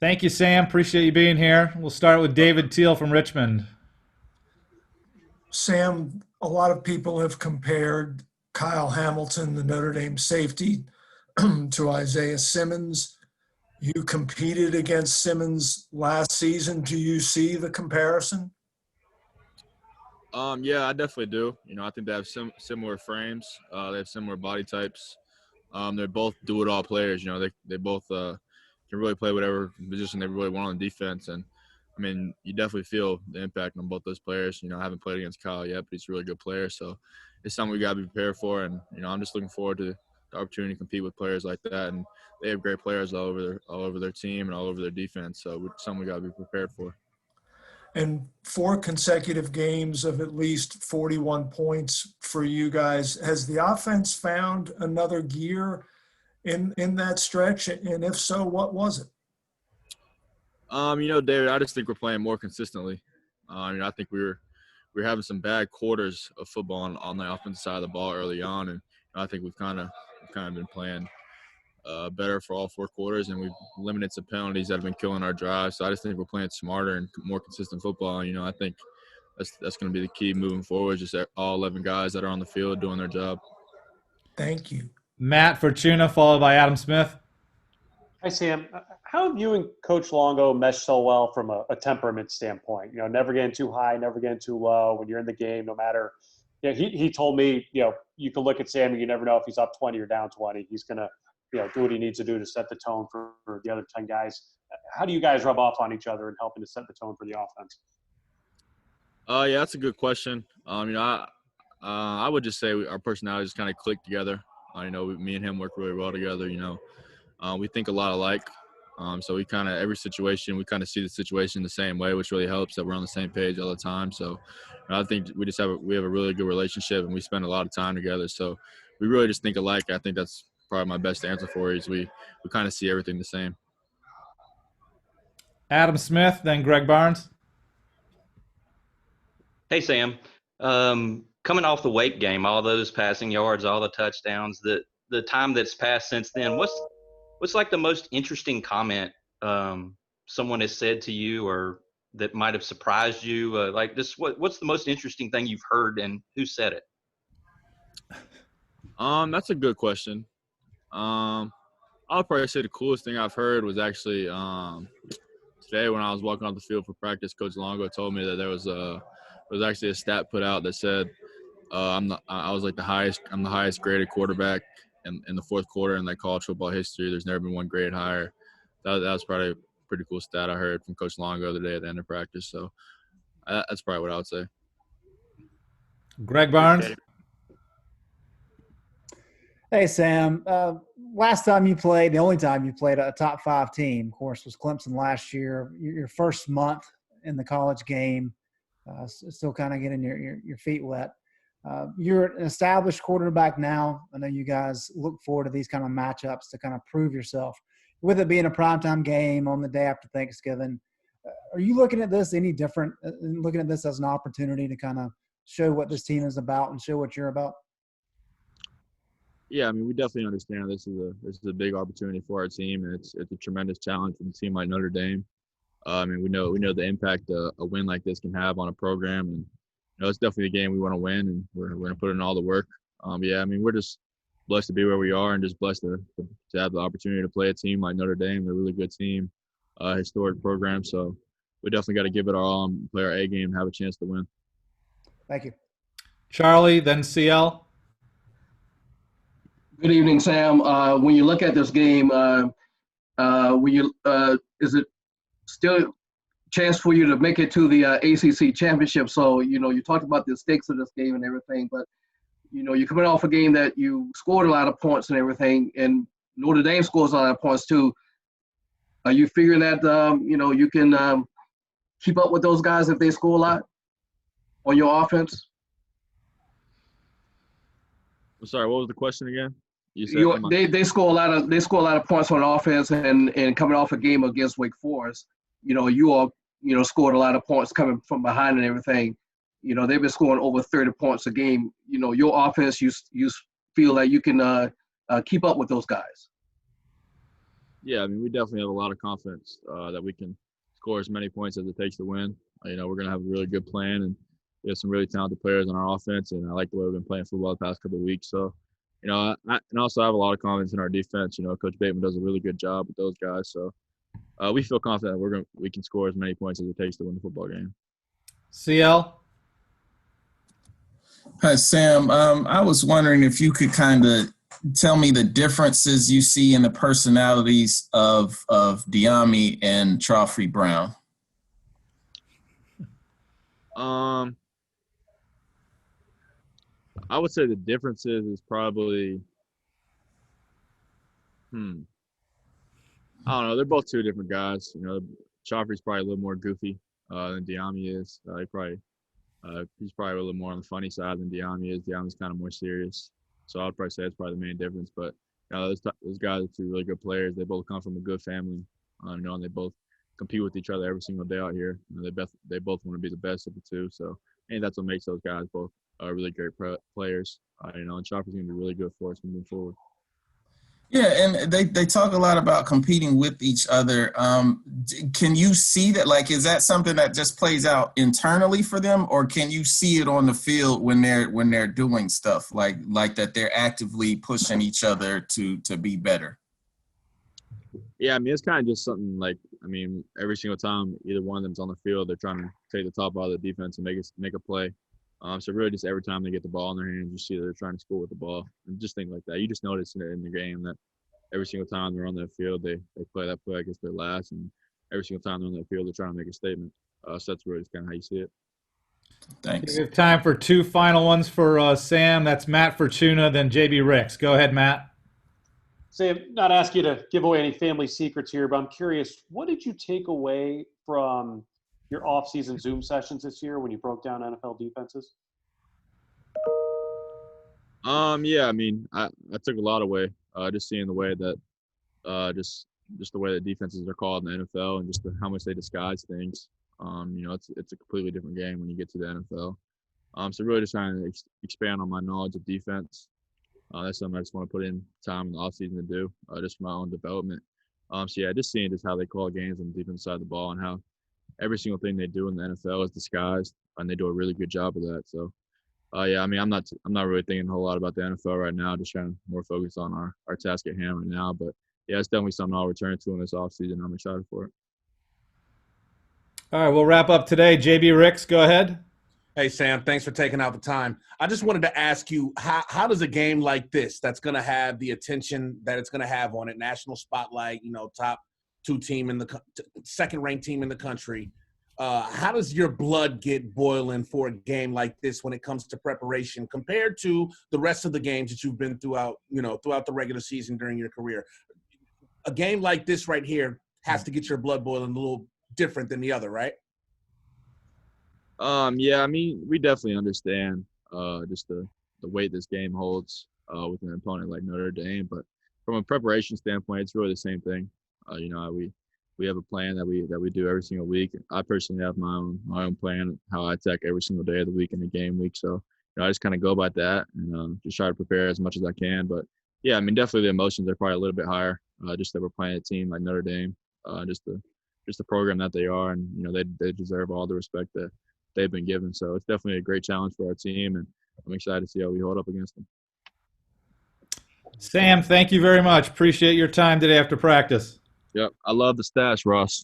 Thank you, Sam. Appreciate you being here. We'll start with David Teal from Richmond. Sam, a lot of people have compared Kyle Hamilton, the Notre Dame safety, to Isaiah Simmons. You competed against Simmons last season. Do you see the comparison? Yeah, I definitely do. I think they have similar frames. They have similar body types. They're both do-it-all players. They both can really play whatever position they really want on defense. And I mean, you definitely feel the impact on both those players. I haven't played against Kyle yet, but he's a really good player. So it's something we got to be prepared for. And I'm just looking forward to the opportunity to compete with players like that. And they have great players all over their team and all over their defense. So it's something we got to be prepared for. And 4 consecutive games of at least 41 points for you guys. Has the offense found another gear in that stretch? And if so, what was it? David, I just think we're playing more consistently. I think we're having some bad quarters of football on the offensive side of the ball early on, and I think we've kind of been playing better for all 4 quarters, and we've limited some penalties that have been killing our drive. So I just think we're playing smarter and more consistent football. I think that's going to be the key moving forward. Just all 11 guys that are on the field doing their job. Thank you, Matt Fortuna, followed by Adam Smith. Hi, Sam. How have you and Coach Longo meshed so well from a temperament standpoint? Never getting too high, never getting too low. When you're in the game, no matter. He told me, you can look at Sam and you never know if he's up 20 or down 20. He's going to, do what he needs to do to set the tone for the other 10 guys. How do you guys rub off on each other and helping to set the tone for the offense? Yeah, that's a good question. I would just say our personalities kind of click together. Me and him work really well together. We think a lot alike. So we kind of every situation we kind of see the situation the same way, which really helps that we're on the same page all the time. So I think we have a really good relationship and we spend a lot of time together. So we really just think alike. I think that's probably my best answer for you is we kind of see everything the same. Adam Smith, then Greg Barnes. Hey, Sam. Coming off the Wake game, all those passing yards, all the touchdowns, the time that's passed since then, what's like the most interesting comment someone has said to you or that might have surprised you? What's the most interesting thing you've heard and who said it? That's a good question. I'll probably say the coolest thing I've heard was actually today when I was walking off the field for practice. Coach Longo told me that there was actually a stat put out that said I'm the highest graded quarterback in the fourth quarter in college football history. There's never been one graded higher. That was probably a pretty cool stat I heard from Coach Longo the day at the end of practice. So that's probably what I would say. Greg Barnes. Hey, Sam. Last time you played, the only time you played a top 5 team, of course, was Clemson last year. Your first month in the college game, still kind of getting your feet wet. You're an established quarterback now. I know you guys look forward to these kind of matchups to kind of prove yourself. With it being a primetime game on the day after Thanksgiving, are you looking at this any different, looking at this as an opportunity to kind of show what this team is about and show what you're about? Yeah, I mean, we definitely understand this is a big opportunity for our team, and it's a tremendous challenge for a team like Notre Dame. I mean, we know the impact a win like this can have on a program, and it's definitely a game we want to win, and we're going to put in all the work. Yeah, I mean, we're just blessed to be where we are, and just blessed to have the opportunity to play a team like Notre Dame. They're a really good team, historic program, so we definitely got to give it our all and play our A game, and have a chance to win. Thank you, Charlie, then CL. Good evening, Sam. When you look at this game, is it still a chance for you to make it to the ACC championship? So, you talked about the stakes of this game and everything, but, you're coming off a game that you scored a lot of points and everything, and Notre Dame scores a lot of points too. Are you figuring that, you can keep up with those guys if they score a lot on your offense? I'm sorry, what was the question again? You said they score a lot of points on offense, and coming off a game against Wake Forest, you all scored a lot of points coming from behind and everything. They've been scoring over 30 points a game. Your offense, you feel like you can keep up with those guys. Yeah, I mean, we definitely have a lot of confidence that we can score as many points as it takes to win. We're going to have a really good plan, and we have some really talented players on our offense, and I like the way we've been playing football the past couple of weeks. So, and also I have a lot of confidence in our defense. Coach Bateman does a really good job with those guys. So we feel confident that we can score as many points as it takes to win the football game. CL? Hi, Sam. I was wondering if you could kind of tell me the differences you see in the personalities of Diami and Trophy Brown. I would say the differences is probably, I don't know. They're both two different guys. Joffrey's probably a little more goofy than Diami is. He's probably a little more on the funny side than Diami is. Diami's kind of more serious. So I'd probably say that's probably the main difference. But those guys are two really good players. They both come from a good family, and they both compete with each other every single day out here. They both want to be the best of the two. So I think that's what makes those guys both really great players. And Chopper's going to be really good for us moving forward. Yeah, and they talk a lot about competing with each other. Can you see that? Like, is that something that just plays out internally for them, or can you see it on the field when they're doing stuff like that? They're actively pushing each other to be better. Yeah, I mean, it's kind of just something every single time either one of them's on the field, they're trying to take the top out of the defense and make a play. So really just every time they get the ball in their hands, you see that they're trying to score with the ball and just things like that. You just notice in the game that every single time they're on that field, they play that play against their last, and every single time they're on that field, they're trying to make a statement. So that's really just kind of how you see it. Thanks. We have time for two final ones for Sam. That's Matt Fortuna, then JB Ricks. Go ahead, Matt. Sam, not ask you to give away any family secrets here, but I'm curious, what did you take away from your off-season Zoom sessions this year when you broke down NFL defenses? Yeah, I mean, I took a lot away. Just seeing the way that just the way that defenses are called in the NFL and just how much they disguise things. It's a completely different game when you get to the NFL. So really just trying to expand on my knowledge of defense. That's something I just want to put in time in the offseason to do, just for my own development. Just seeing just how they call games on the defense side of the ball and how every single thing they do in the NFL is disguised, and they do a really good job of that. So, I mean, I'm not really thinking a whole lot about the NFL right now. Just trying to more focus on our task at hand right now. But yeah, it's definitely something I'll return to in this offseason. I'm excited for it. All right, we'll wrap up today. JB Ricks, go ahead. Hey, Sam, thanks for taking out the time. I just wanted to ask you, how does a game like this that's going to have the attention that it's going to have on it, national spotlight, top two team second-ranked team in the country, how does your blood get boiling for a game like this when it comes to preparation compared to the rest of the games that you've been throughout the regular season during your career? A game like this right here has to get your blood boiling a little different than the other, right? Yeah, I mean, we definitely understand just the weight this game holds with an opponent like Notre Dame. But from a preparation standpoint, it's really the same thing. We have a plan that we do every single week. I personally have my own plan how I attack every single day of the week in the game week. So I just kind of go by that and just try to prepare as much as I can. But yeah, I mean, definitely the emotions are probably a little bit higher. Just that we're playing a team like Notre Dame, just the program that they are, and they deserve all the respect that they've been given. So it's definitely a great challenge for our team, and I'm excited to see how we hold up against them. Sam, thank you very much. Appreciate your time today after practice. Yep. I love the stash, Ross.